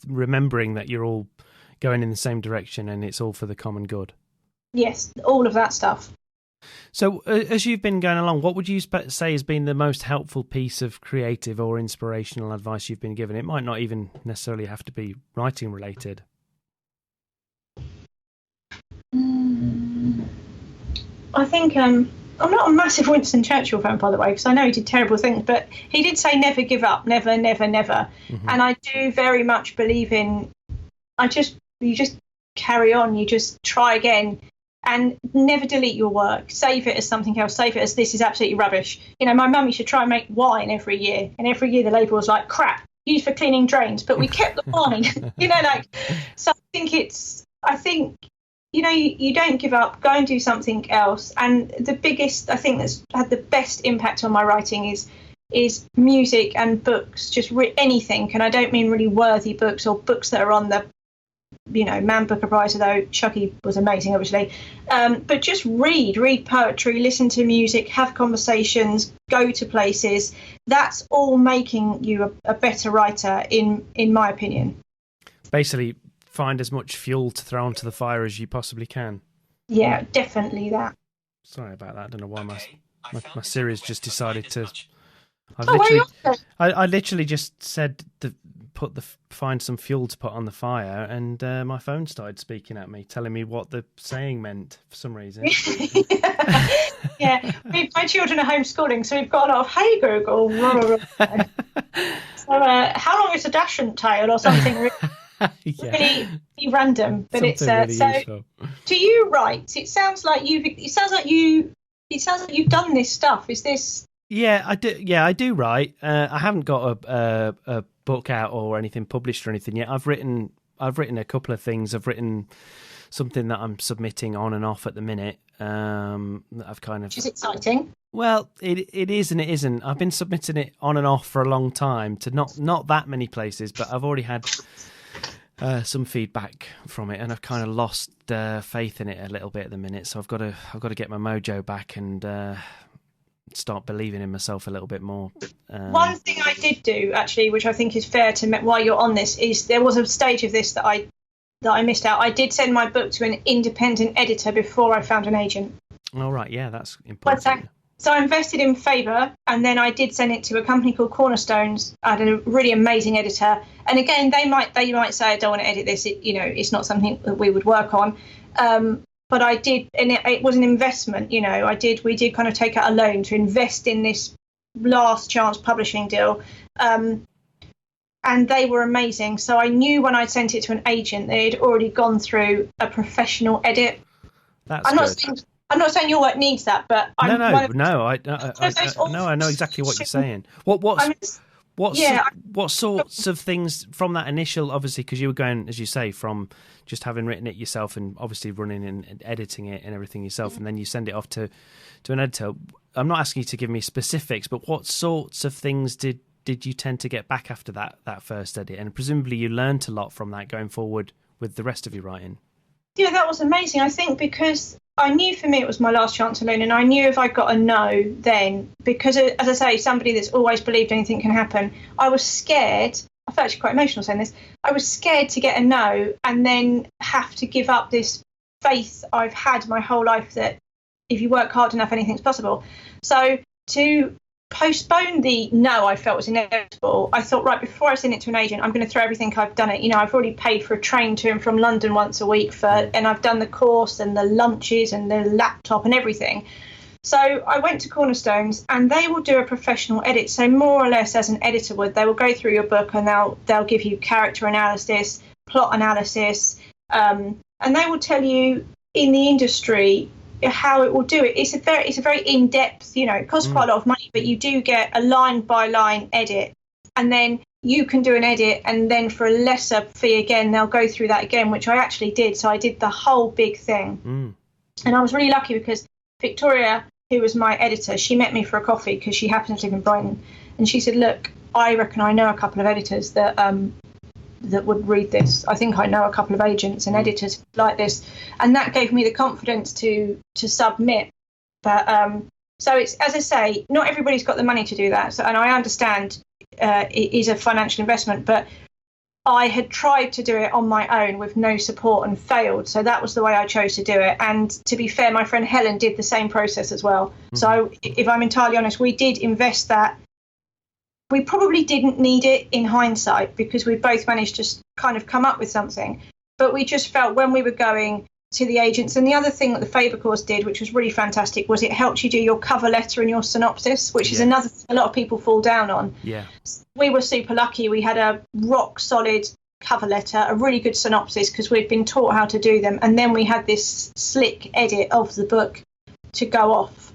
remembering that you're all going in the same direction and it's all for the common good. Yes, all of that stuff. So as you've been going along, what would you say has been the most helpful piece of creative or inspirational advice you've been given? It might not even necessarily have to be writing related. I think I'm not a massive Winston Churchill fan, by the way, because I know he did terrible things, but he did say never give up, never, never, never. Mm-hmm. And I do very much believe in, I just carry on. You just try again. And never delete your work. Save it as something else. Save it as this is absolutely rubbish. My mum used to try and make wine every year. And every year the label was like, crap, used for cleaning drains. But we kept the wine, So I think, you don't give up. Go and do something else. And the biggest, I think, that's had the best impact on my writing is music and books, just anything. And I don't mean really worthy books or books that are on the Man Booker Prize, although Chucky was amazing, obviously. But just read poetry, listen to music, have conversations, go to places. That's all making you a better writer, in my opinion. Basically, find as much fuel to throw onto the fire as you possibly can. Yeah, definitely that. Sorry about that. I don't know why my Siri's just decided to. I literally just said find some fuel to put on the fire, and my phone started speaking at me, telling me what the saying meant for some reason. Yeah, my children are homeschooling, so we've got a lot of "Hey Google." So, how long is a dachshund tail or something? Really random, but something it's really so. useful. Do you write? It sounds like you've done this stuff. Is this? Yeah, I do. Yeah, I do write. I haven't got a book out or anything published or anything yet. I've written a couple of things. I've written something that I'm submitting on and off at the minute. I've kind of. Which is exciting. Well, it is and it isn't. I've been submitting it on and off for a long time to not that many places, but I've already had some feedback from it, and I've kind of lost faith in it a little bit at the minute. So I've got to get my mojo back and start believing in myself a little bit more. One thing I did do, actually, which I think is fair to while you're on this, is there was a stage of this that I missed out. I did send my book to an independent editor before I found an agent. Oh, right, yeah, that's important. So I invested in Faber, and then I did send it to a company called Cornerstones. I had a really amazing editor. And again, they might say, I don't want to edit this. It's not something that we would work on. But I did, and it was an investment. We did kind of take out a loan to invest in this last chance publishing deal. And they were amazing. So I knew when I sent it to an agent, they had already gone through a professional edit. I'm not saying your work needs that, but I know exactly what you're saying. What sorts of things from that initial, obviously, because you were going, as you say, from just having written it yourself and obviously running and editing it and everything yourself, and then you send it off to an editor. I'm not asking you to give me specifics, but what sorts of things did you tend to get back after that first edit? And presumably you learnt a lot from that going forward with the rest of your writing. Yeah, that was amazing. I think because I knew for me it was my last chance alone, and I knew if I got a no then, because as I say, somebody that's always believed anything can happen, I was scared. I felt actually quite emotional saying this. I was scared to get a no and then have to give up this faith I've had my whole life that if you work hard enough, anything's possible. So to postpone the no I felt was inevitable, I thought, right, before I send it to an agent, I'm going to throw everything I've done it. I've already paid for a train to and from London once a week and I've done the course and the lunches and the laptop and everything. So I went to Cornerstones, and they will do a professional edit. So more or less as an editor would, they will go through your book and they'll give you character analysis, plot analysis, and they will tell you in the industry how it will do it. It's a very in-depth, it costs quite a lot of money, but you do get a line by line edit, and then you can do an edit, and then for a lesser fee again they'll go through that again, which I actually did. So I did the whole big thing. And I was really lucky because Victoria, who was my editor, she met me for a coffee because she happens to live in Brighton, and she said, look, I reckon I know a couple of editors that would read this. I think I know a couple of agents and editors like this, and that gave me the confidence to submit. But so it's, as I say, not everybody's got the money to do that. So, and I understand it is a financial investment, but I had tried to do it on my own with no support and failed. So that was the way I chose to do it. And to be fair, my friend Helen did the same process as well. So if I'm entirely honest, we did invest that. We probably didn't need it in hindsight because we both managed to kind of come up with something. But we just felt when we were going to the agents, and the other thing that the Faber course did, which was really fantastic, was it helped you do your cover letter and your synopsis, which is another thing a lot of people fall down on. Yeah. We were super lucky. We had a rock solid cover letter, a really good synopsis, because we'd been taught how to do them, and then we had this slick edit of the book to go off.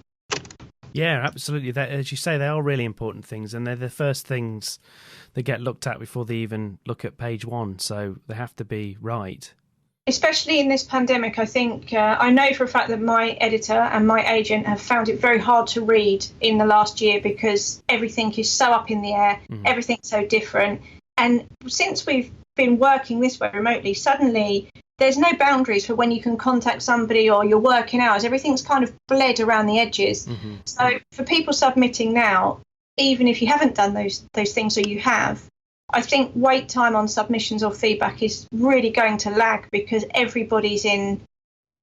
Yeah, absolutely. That, as you say, they are really important things, and they're the first things that get looked at before they even look at page one, so they have to be right. Especially in this pandemic, I think, I know for a fact that my editor and my agent have found it very hard to read in the last year, because everything is so up in the air, everything's so different. And since we've been working this way remotely, suddenly there's no boundaries for when you can contact somebody or your working hours. Everything's kind of bled around the edges. So for people submitting now, even if you haven't done those things, or you have, I think wait time on submissions or feedback is really going to lag, because everybody's in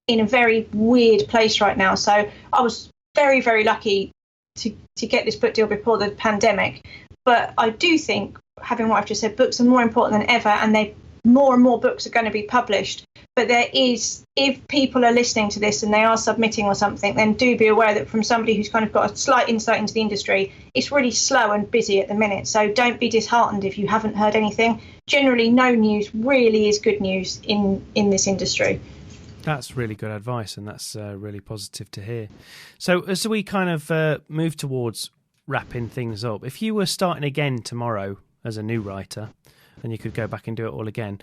a very weird place right now. So I was very, very lucky to get this book deal before the pandemic. But I do think, having what I've just said, books are more important than ever, and more and more books are going to be published. But there is, if people are listening to this and they are submitting or something, then do be aware that from somebody who's kind of got a slight insight into the industry, it's really slow and busy at the minute. So don't be disheartened if you haven't heard anything. Generally, no news really is good news in this industry. That's really good advice, and that's really positive to hear. So as we kind of move towards wrapping things up, if you were starting again tomorrow as a new writer and you could go back and do it all again,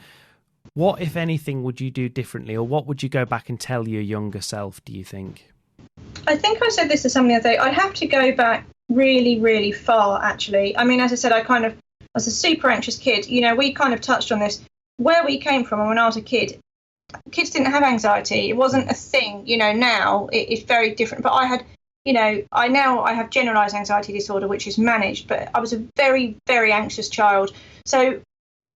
what, if anything, would you do differently, or what would you go back and tell your younger self, do you think? I think I said this to somebody the other day. I'd have to go back really, really far, actually. I mean, as I said, I was a super anxious kid. You know, we kind of touched on this. Where we came from, and when I was a kid, kids didn't have anxiety. It wasn't a thing. You know, now it's very different. But I had, you know, I have generalised anxiety disorder, which is managed. But I was a very, very anxious child. So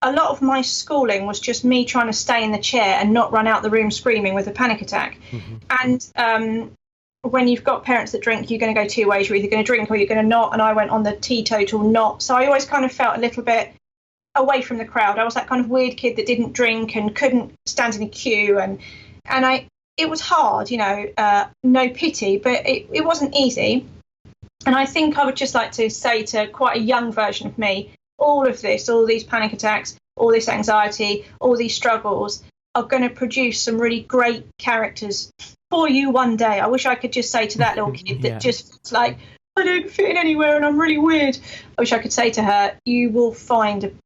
a lot of my schooling was just me trying to stay in the chair and not run out the room screaming with a panic attack. And when you've got parents that drink, you're going to go two ways. You're either going to drink or you're going to not. And I went on the teetotal not. So I always kind of felt a little bit away from the crowd. I was that kind of weird kid that didn't drink and couldn't stand in a queue. And it was hard, you know, no pity, but it wasn't easy. And I think I would just like to say to quite a young version of me, all of this, all these panic attacks, all this anxiety, all these struggles are going to produce some really great characters for you one day. I wish I could just say to that little kid that just feels like, I don't fit in anywhere and I'm really weird. I wish I could say to her, you will find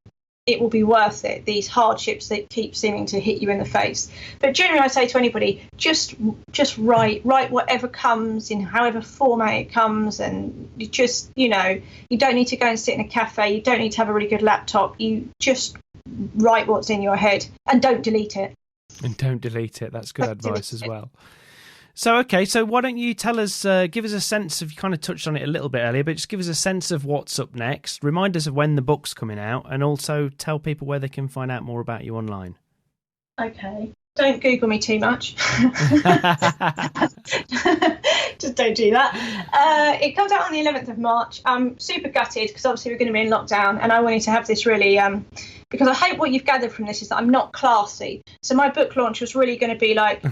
it will be worth it, these hardships that keep seeming to hit you in the face. But generally, I say to anybody, just write whatever comes in however format it comes, and you just, you know, you don't need to go and sit in a cafe, you don't need to have a really good laptop, you just write what's in your head and don't delete it. And don't delete it. That's good advice as well. So, okay, so why don't you tell us, give us a sense of, you kind of touched on it a little bit earlier, but just give us a sense of what's up next, remind us of when the book's coming out, and also tell people where they can find out more about you online. Okay, don't Google me too much. Just don't do that. It comes out on the 11th of March. I'm super gutted because obviously we're going to be in lockdown, and I wanted to have this really, because I hope what you've gathered from this is that I'm not classy. So my book launch was really going to be like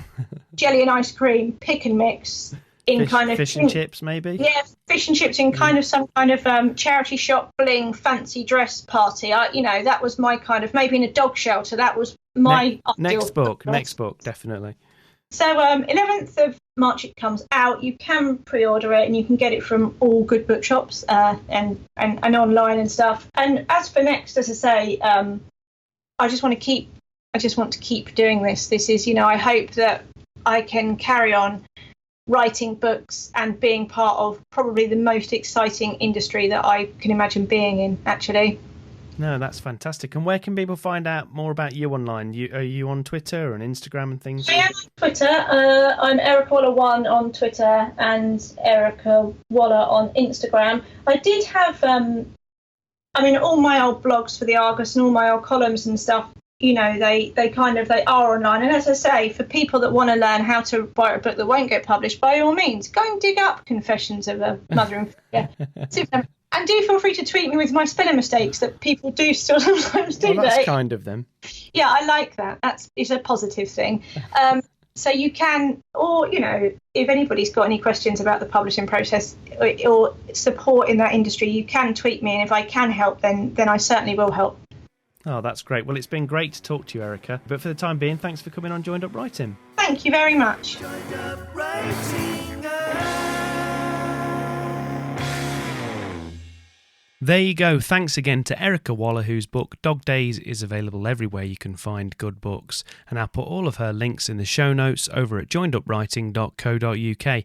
jelly and ice cream, pick and mix in fish and chips, maybe. Yeah, fish and chips in kind of some kind of charity shop bling fancy dress party. That was my kind of, maybe in a dog shelter. That was my next book, definitely. So 11th of March it comes out. You can pre-order it and you can get it from all good bookshops and online and stuff. And as for next, as I say, I just want to keep doing this. This is, I hope that I can carry on writing books and being part of probably the most exciting industry that I can imagine being in, actually. No, that's fantastic. And where can people find out more about you online? Are you on Twitter and Instagram and things? I am on Twitter. I'm Ericka Waller 1 on Twitter and Ericka Waller on Instagram. I did have, all my old blogs for the Argus and all my old columns and stuff, they are online. And as I say, for people that want to learn how to write a book that won't get published, by all means, go and dig up Confessions of a Mother and Father. And do feel free to tweet me with my spelling mistakes that people do still sometimes do. Well, that's kind of them. Yeah, I like that. It's a positive thing. So you can, or, if anybody's got any questions about the publishing process or support in that industry, you can tweet me. And if I can help, then I certainly will help. Oh, that's great. Well, it's been great to talk to you, Ericka. But for the time being, thanks for coming on Joined Up Writing. Thank you very much. Joined Up Writing. There you go. Thanks again to Ericka Waller, whose book Dog Days is available everywhere you can find good books. And I'll put all of her links in the show notes over at joinedupwriting.co.uk.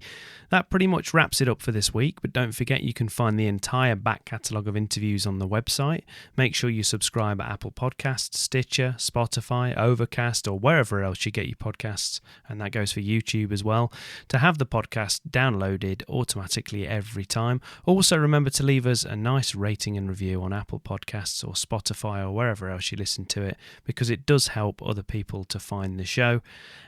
That pretty much wraps it up for this week, but don't forget you can find the entire back catalogue of interviews on the website. Make sure you subscribe at Apple Podcasts, Stitcher, Spotify, Overcast, or wherever else you get your podcasts, and that goes for YouTube as well, to have the podcast downloaded automatically every time. Also remember to leave us a nice rating and review on Apple Podcasts or Spotify or wherever else you listen to it, because it does help other people to find the show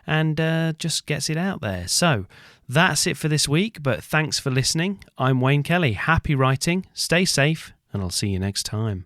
and just gets it out there. So that's it for this week, but thanks for listening. I'm Wayne Kelly. Happy writing, stay safe, and I'll see you next time.